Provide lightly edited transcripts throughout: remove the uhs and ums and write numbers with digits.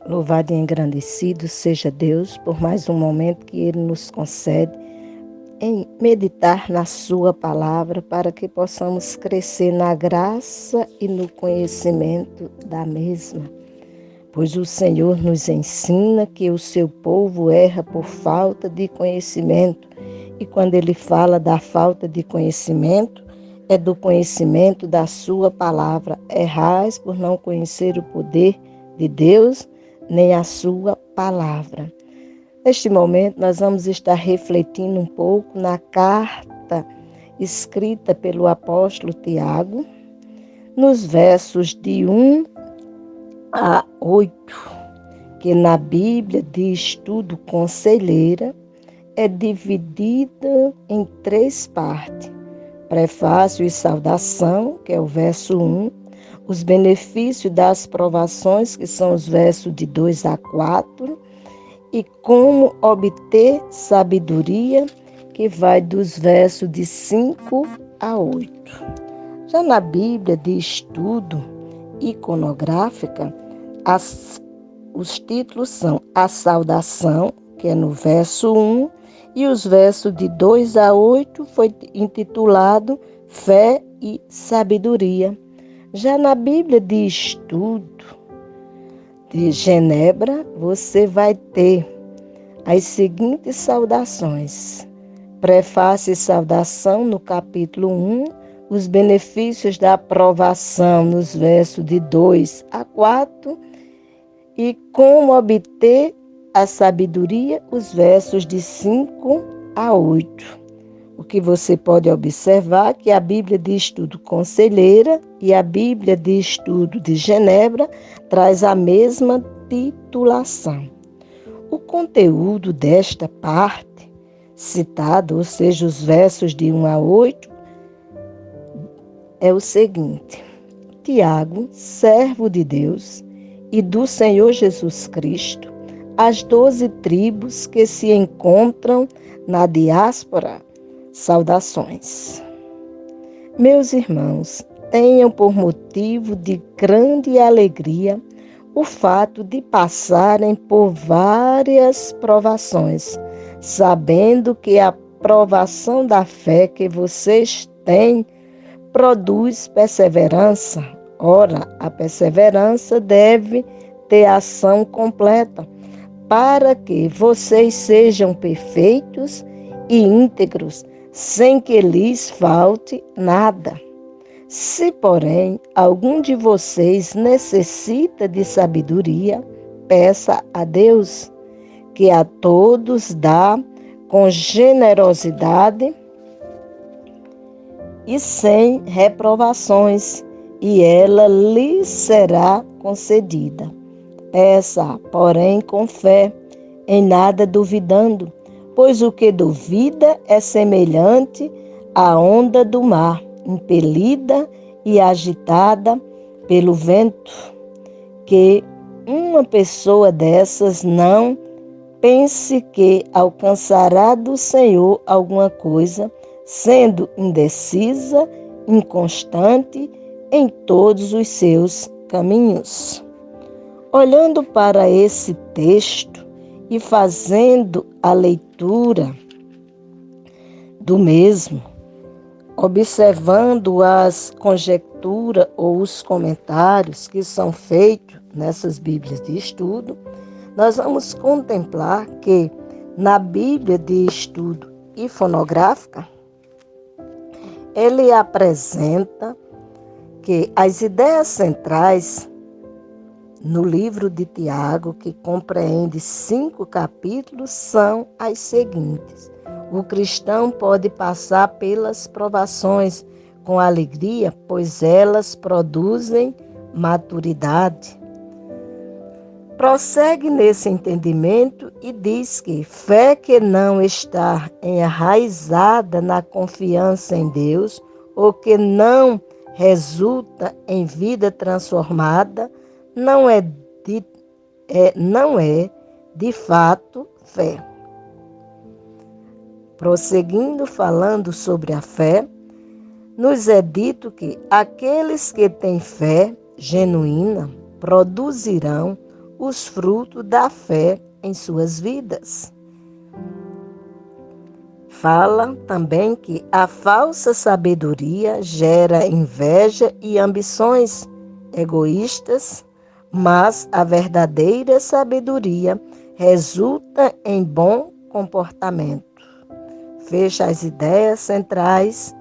Louvado e engrandecido seja Deus por mais um momento que Ele nos concede em meditar na Sua palavra para que possamos crescer na graça e no conhecimento da mesma. Pois o Senhor nos ensina que o seu povo erra por falta de conhecimento. E quando Ele fala da falta de conhecimento, é do conhecimento da Sua palavra. Errais por não conhecer o poder de Deus, nem a Sua palavra. Neste momento, nós vamos estar refletindo um pouco na carta escrita pelo apóstolo Tiago, nos versos de 1 a 8, que na Bíblia de Estudo Conselheira é dividida em 3 partes. Prefácio e saudação, que é o verso 1, os benefícios das provações, que são os versos de 2 a 4, e como obter sabedoria, que vai dos versos de 5 a 8. Já na Bíblia de Estudo Iconográfica, os títulos são a saudação, que é no verso 1, e os versos de 2 a 8 foi intitulado Fé e Sabedoria. Já na Bíblia de Estudo de Genebra, você vai ter as seguintes saudações. Prefácio e saudação no capítulo 1, os benefícios da aprovação nos versos de 2 a 4 e como obter a sabedoria, os versos de 5 a 8. O que você pode observar é que a Bíblia de Estudo Conselheira e a Bíblia de Estudo de Genebra traz a mesma titulação. O conteúdo desta parte citada, ou seja, os versos de 1 a 8, é o seguinte: Tiago, servo de Deus e do Senhor Jesus Cristo, as 12 tribos que se encontram na diáspora, saudações. Meus irmãos, tenham por motivo de grande alegria o fato de passarem por várias provações, sabendo que a provação da fé que vocês têm produz perseverança. Ora, a perseverança deve ter ação completa, para que vocês sejam perfeitos e íntegros, sem que lhes falte nada. Se, porém, algum de vocês necessita de sabedoria, peça a Deus, que a todos dá com generosidade e sem reprovações, e ela lhe será concedida. Peça, porém, com fé, em nada duvidando, pois o que duvida é semelhante à onda do mar, impelida e agitada pelo vento, que uma pessoa dessas não pense que alcançará do Senhor alguma coisa, sendo indecisa, inconstante em todos os seus caminhos. Olhando para esse texto e fazendo a leitura do mesmo, observando as conjecturas ou os comentários que são feitos nessas Bíblias de estudo, nós vamos contemplar que na Bíblia de Estudo Iconográfica, ele apresenta que as ideias centrais no livro de Tiago, que compreende 5 capítulos, são as seguintes. O cristão pode passar pelas provações com alegria, pois elas produzem maturidade. Prossegue nesse entendimento e diz que fé que não está enraizada na confiança em Deus ou que não resulta em vida transformada, não é de fato fé. Prosseguindo falando sobre a fé, nos é dito que aqueles que têm fé genuína produzirão os frutos da fé em suas vidas. Fala também que a falsa sabedoria gera inveja e ambições egoístas, mas a verdadeira sabedoria resulta em bom comportamento. Fecha as ideias centrais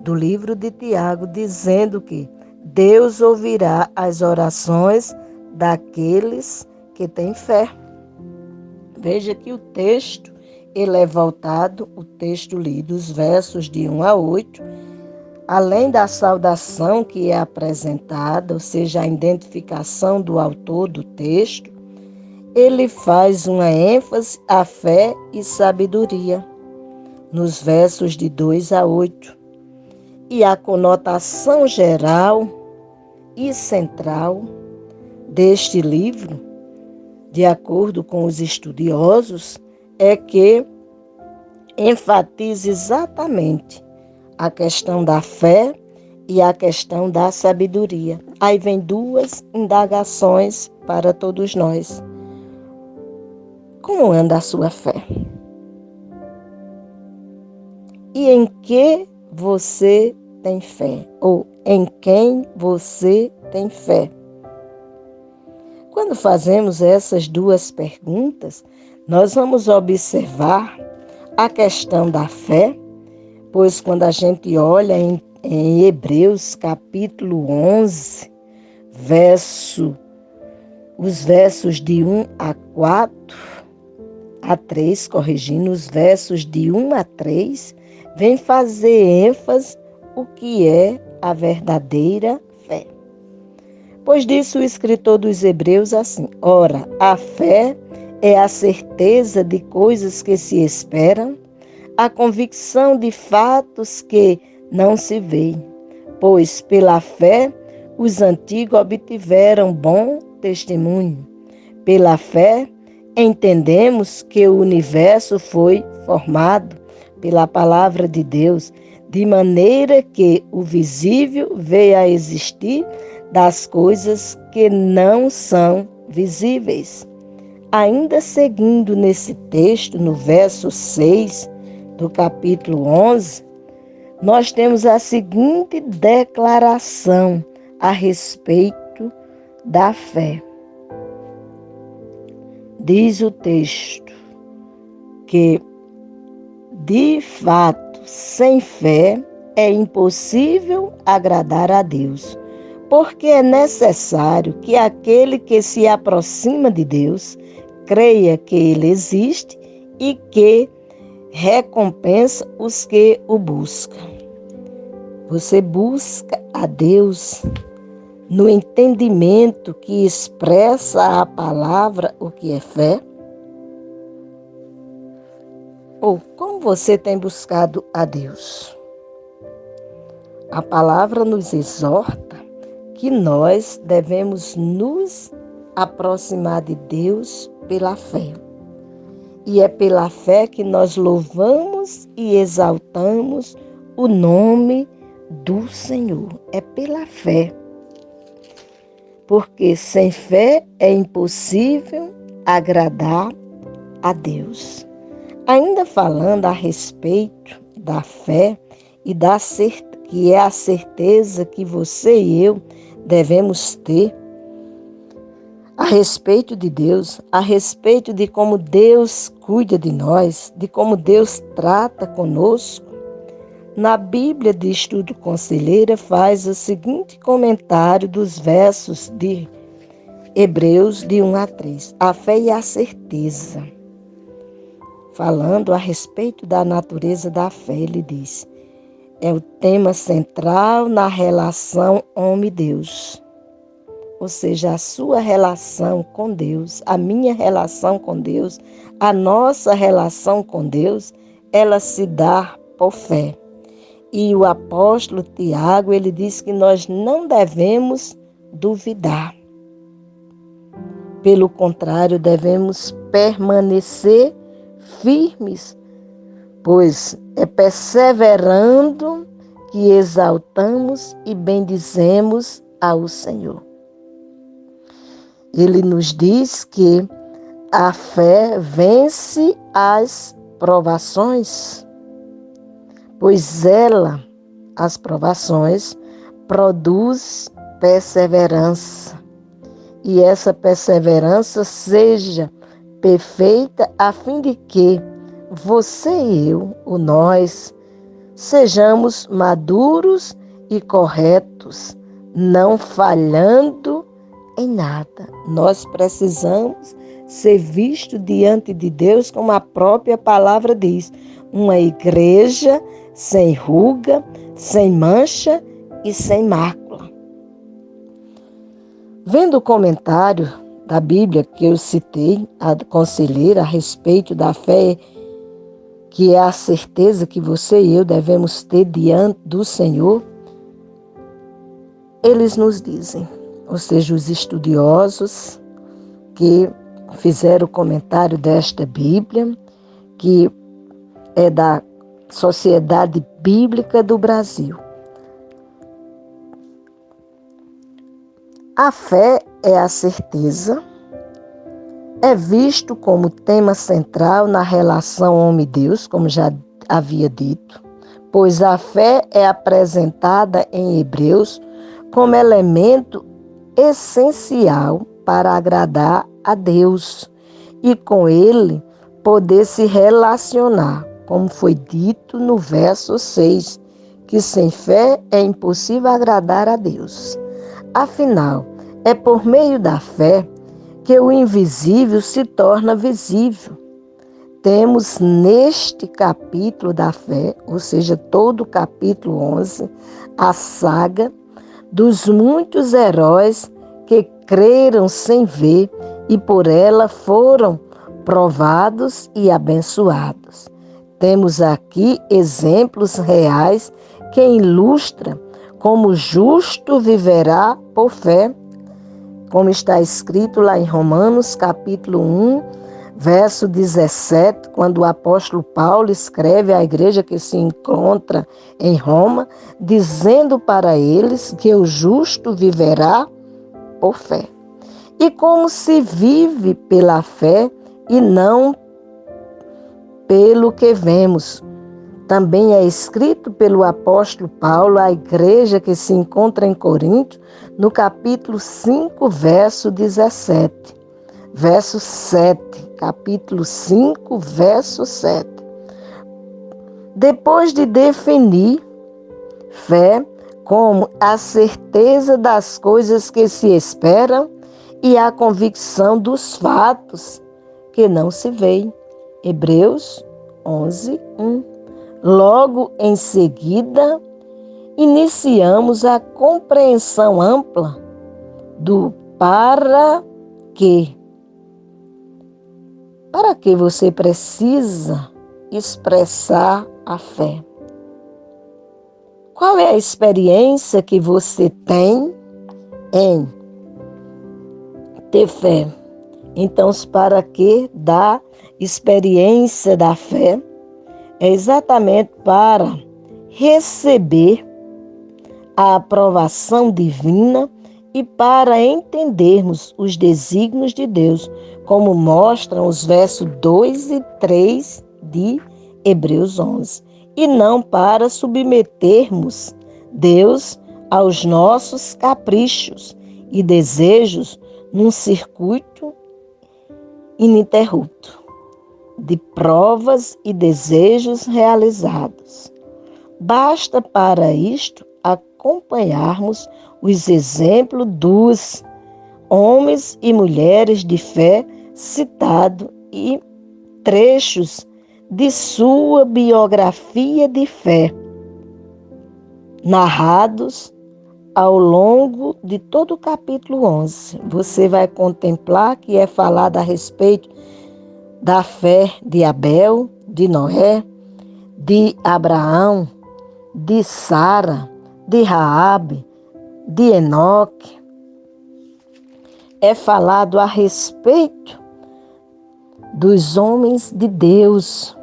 do livro de Tiago, dizendo que Deus ouvirá as orações daqueles que têm fé. Veja que o texto, ele é voltado, o texto lido, os versos de 1 a 8, além da saudação que é apresentada, ou seja, a identificação do autor do texto, ele faz uma ênfase à fé e sabedoria, nos versos de 2 a 8. E a conotação geral e central deste livro, de acordo com os estudiosos, é que enfatiza exatamente a questão da fé e a questão da sabedoria. Aí vem duas indagações para todos nós. Como anda a sua fé? E em que você tem fé? Ou em quem você tem fé? Quando fazemos essas duas perguntas, nós vamos observar a questão da fé, pois quando a gente olha em Hebreus capítulo 11, os versos de 1 a 4, a 3, corrigindo, os versos de 1 a 3, vem fazer ênfase o que é a verdadeira fé. Pois disse o escritor dos Hebreus assim: ora, a fé é a certeza de coisas que se esperam, a convicção de fatos que não se veem. Pois pela fé os antigos obtiveram bom testemunho. Pela fé entendemos que o universo foi formado pela palavra de Deus, de maneira que o visível veio a existir das coisas que não são visíveis. Ainda seguindo nesse texto, no verso 6 do capítulo 11, nós temos a seguinte declaração a respeito da fé. Diz o texto que, de fato, sem fé é impossível agradar a Deus, porque é necessário que aquele que se aproxima de Deus creia que Ele existe e que recompensa os que o buscam. Você busca a Deus no entendimento que expressa a palavra o que é fé? Ou como você tem buscado a Deus? A palavra nos exorta que nós devemos nos aproximar de Deus pela fé. E é pela fé que nós louvamos e exaltamos o nome do Senhor. É pela fé. Porque sem fé é impossível agradar a Deus. Ainda falando a respeito da fé e que é a certeza que você e eu devemos ter a respeito de Deus, a respeito de como Deus cuida de nós, de como Deus trata conosco. Na Bíblia de Estudo Conselheira faz o seguinte comentário dos versos de Hebreus de 1 a 3. A fé e a certeza. Falando a respeito da natureza da fé, ele diz: é o tema central na relação homem-Deus. Ou seja, a sua relação com Deus, a minha relação com Deus, a nossa relação com Deus, ela se dá por fé. E o apóstolo Tiago, ele diz que nós não devemos duvidar. Pelo contrário, devemos permanecer firmes, pois é perseverando que exaltamos e bendizemos ao Senhor. Ele nos diz que a fé vence as provações, pois ela, as provações, produz perseverança. E essa perseverança seja perfeita, a fim de que você e eu, o nós, sejamos maduros e corretos, não falhando em nada. Nós precisamos ser vistos diante de Deus, como a própria palavra diz, uma igreja sem ruga, sem mancha e sem mácula. Vendo o comentário da Bíblia que eu citei, a conselheira, a respeito da fé, que é a certeza que você e eu devemos ter diante do Senhor, eles nos dizem, ou seja, os estudiosos que fizeram o comentário desta Bíblia, que é da Sociedade Bíblica do Brasil. A fé é a certeza, é visto como tema central na relação homem-Deus, como já havia dito, pois a fé é apresentada em Hebreus como elemento essencial para agradar a Deus e com ele poder se relacionar, como foi dito no verso 6, que sem fé é impossível agradar a Deus. Afinal, é por meio da fé que o invisível se torna visível. Temos neste capítulo da fé, ou seja, todo o capítulo 11, a saga dos muitos heróis que creram sem ver e por ela foram provados e abençoados. Temos aqui exemplos reais que ilustram como o justo viverá por fé, como está escrito lá em Romanos, capítulo 1, verso 17, quando o apóstolo Paulo escreve à igreja que se encontra em Roma, dizendo para eles que o justo viverá por fé. E como se vive pela fé e não pelo que vemos. Também é escrito pelo apóstolo Paulo à igreja que se encontra em Corinto, no capítulo 5, verso 17. Verso 7, capítulo 5, verso 7. Depois de definir fé como a certeza das coisas que se esperam e a convicção dos fatos que não se veem. Hebreus 11, 1. Logo em seguida, iniciamos a compreensão ampla do para quê. Para que você precisa expressar a fé? Qual é a experiência que você tem em ter fé? Então, para que da experiência da fé? É exatamente para receber a aprovação divina e para entendermos os desígnios de Deus, como mostram os versos 2 e 3 de Hebreus 11, e não para submetermos Deus aos nossos caprichos e desejos num circuito ininterrupto de provas e desejos realizados. Basta para isto acompanharmos os exemplos dos homens e mulheres de fé citados e trechos de sua biografia de fé, narrados ao longo de todo o capítulo 11. Você vai contemplar que é falado a respeito da fé de Abel, de Noé, de Abraão, de Sara, de Raabe, de Enoque. É falado a respeito dos homens de Deus.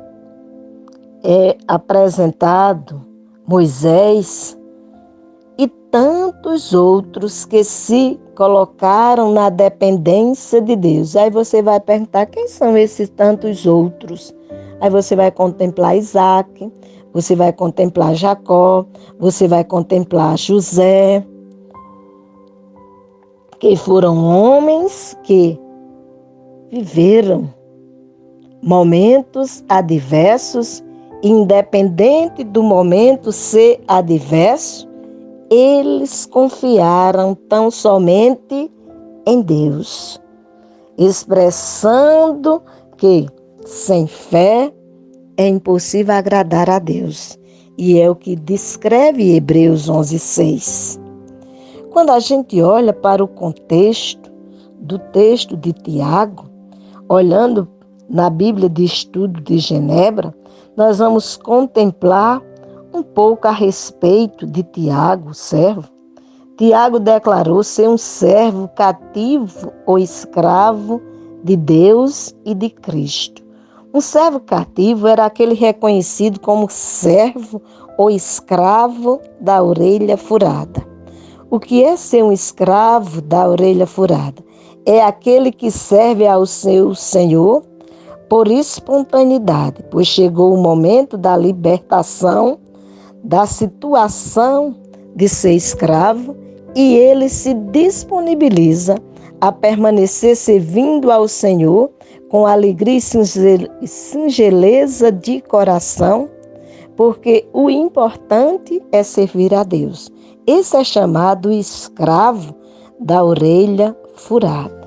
É apresentado Moisés e tantos outros que se colocaram na dependência de Deus. Aí você vai perguntar, quem são esses tantos outros? Aí você vai contemplar Isaac, você vai contemplar Jacó, você vai contemplar José, que foram homens que viveram momentos adversos, independente do momento ser adverso, eles confiaram tão somente em Deus, expressando que sem fé é impossível agradar a Deus. E é o que descreve Hebreus 11:6. Quando a gente olha para o contexto do texto de Tiago, olhando na Bíblia de Estudo de Genebra, nós vamos contemplar um pouco a respeito de Tiago, servo. Tiago declarou ser um servo cativo ou escravo de Deus e de Cristo. Um servo cativo era aquele reconhecido como servo ou escravo da orelha furada. O que é ser um escravo da orelha furada? É aquele que serve ao seu senhor por espontaneidade, pois chegou o momento da libertação da situação de ser escravo e ele se disponibiliza a permanecer servindo ao Senhor com alegria e singeleza de coração, porque o importante é servir a Deus. Esse é chamado escravo da orelha furada.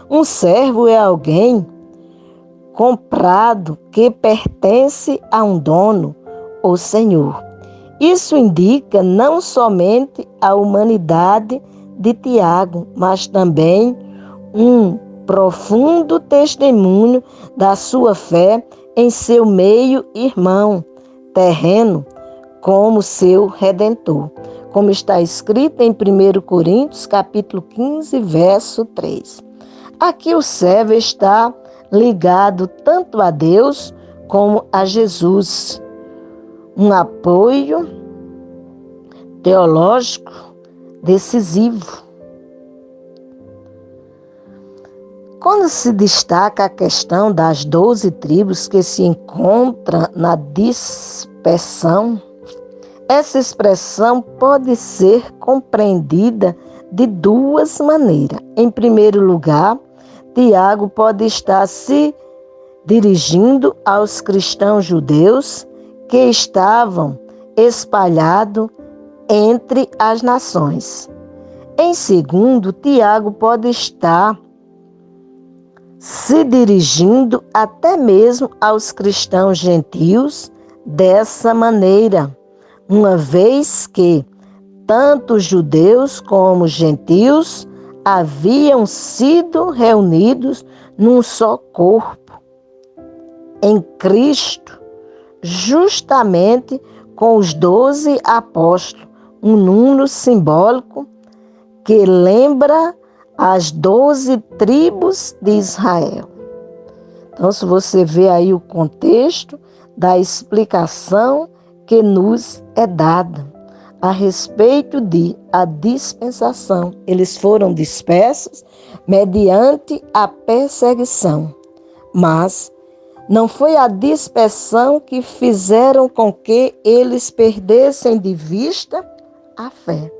Um servo é alguém comprado que pertence a um dono ou senhor. Isso indica não somente a humanidade de Tiago, mas também um profundo testemunho da sua fé em seu meio-irmão terreno como seu Redentor, como está escrito em 1 Coríntios, capítulo 15, verso 3. Aqui o servo está ligado tanto a Deus como a Jesus. Um apoio teológico decisivo. Quando se destaca a questão das 12 tribos que se encontram na dispersão, essa expressão pode ser compreendida de duas maneiras. Em primeiro lugar, Tiago pode estar se dirigindo aos cristãos judeus que estavam espalhados entre as nações. Em segundo, Tiago pode estar se dirigindo até mesmo aos cristãos gentios dessa maneira, uma vez que tanto judeus como gentios haviam sido reunidos num só corpo, em Cristo, justamente com os 12 apóstolos, um número simbólico que lembra as 12 tribos de Israel. Então, se você vê aí o contexto da explicação que nos é dada a respeito de a dispensação, eles foram dispersos mediante a perseguição, mas não foi a dispersão que fizeram com que eles perdessem de vista a fé.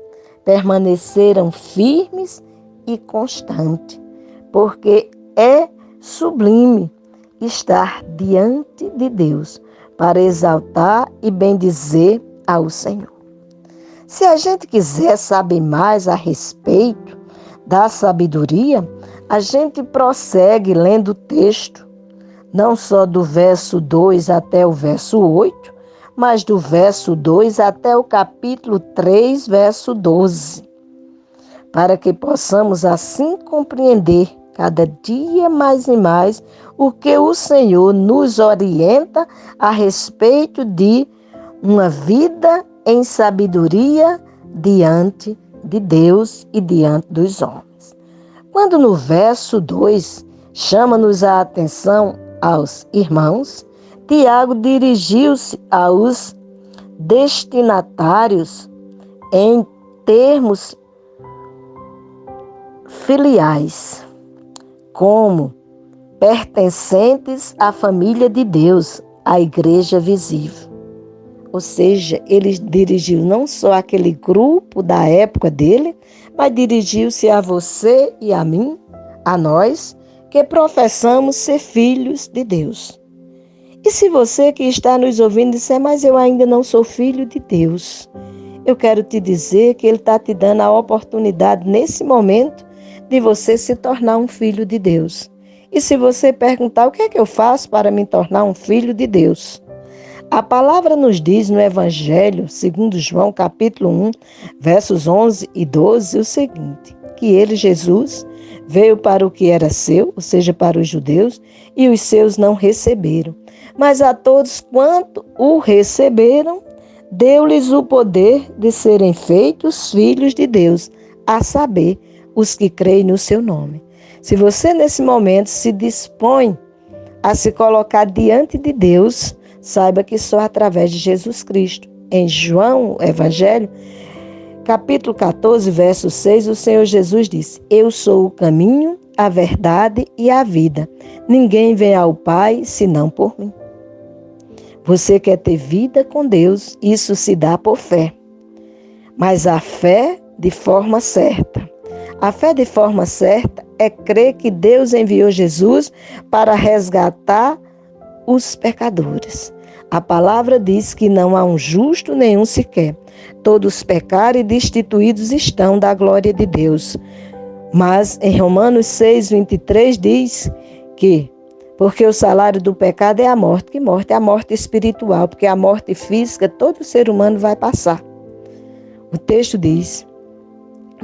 Permaneceram firmes e constantes, porque é sublime estar diante de Deus para exaltar e bendizer ao Senhor. Se a gente quiser saber mais a respeito da sabedoria, a gente prossegue lendo o texto, não só do verso 2 até o verso 8, mas do verso 2 até o capítulo 3, verso 12, para que possamos assim compreender cada dia mais e mais o que o Senhor nos orienta a respeito de uma vida em sabedoria diante de Deus e diante dos homens. Quando no verso 2 chama-nos a atenção aos irmãos, Tiago dirigiu-se aos destinatários em termos filiais, como pertencentes à família de Deus, à igreja visível. Ou seja, ele dirigiu não só aquele grupo da época dele, mas dirigiu-se a você e a mim, a nós, que professamos ser filhos de Deus. E se você que está nos ouvindo disser, mas eu ainda não sou filho de Deus, eu quero te dizer que Ele está te dando a oportunidade nesse momento de você se tornar um filho de Deus. E se você perguntar, o que é que eu faço para me tornar um filho de Deus? A palavra nos diz no Evangelho, segundo João, capítulo 1, versos 11 e 12, o seguinte, que ele, Jesus, veio para o que era seu, ou seja, para os judeus, e os seus não receberam. Mas a todos quanto o receberam, deu-lhes o poder de serem feitos filhos de Deus, a saber, os que creem no seu nome. Se você nesse momento se dispõe a se colocar diante de Deus, saiba que só através de Jesus Cristo. Em João, Evangelho, capítulo 14, verso 6, o Senhor Jesus disse, eu sou o caminho, a verdade e a vida. Ninguém vem ao Pai senão por mim. Você quer ter vida com Deus, isso se dá por fé. Mas a fé de forma certa. A fé de forma certa é crer que Deus enviou Jesus para resgatar os pecadores. A palavra diz que não há um justo nenhum sequer. Todos pecaram e destituídos estão da glória de Deus. Mas em Romanos 6, 23 diz que porque o salário do pecado é a morte. Que morte? É a morte espiritual, porque a morte física todo ser humano vai passar. O texto diz,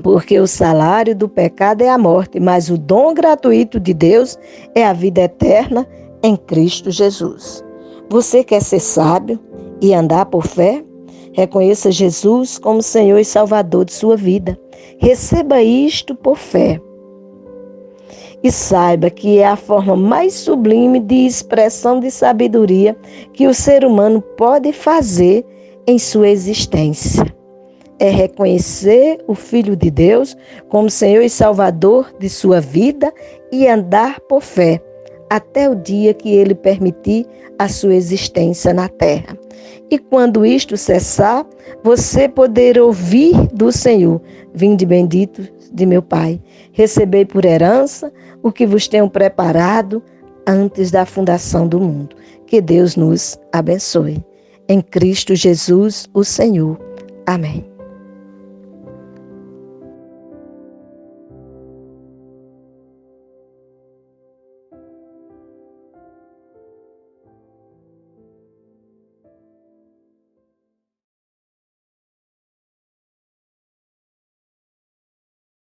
porque o salário do pecado é a morte, mas o dom gratuito de Deus é a vida eterna em Cristo Jesus. Você quer ser sábio e andar por fé? Reconheça Jesus como Senhor e Salvador de sua vida. Receba isto por fé. E saiba que é a forma mais sublime de expressão de sabedoria que o ser humano pode fazer em sua existência. É reconhecer o Filho de Deus como Senhor e Salvador de sua vida e andar por fé, até o dia que Ele permitir a sua existência na terra. E quando isto cessar, você poder ouvir do Senhor, vinde bendito de meu Pai, recebei por herança o que vos tenho preparado antes da fundação do mundo. Que Deus nos abençoe. Em Cristo Jesus, o Senhor. Amém.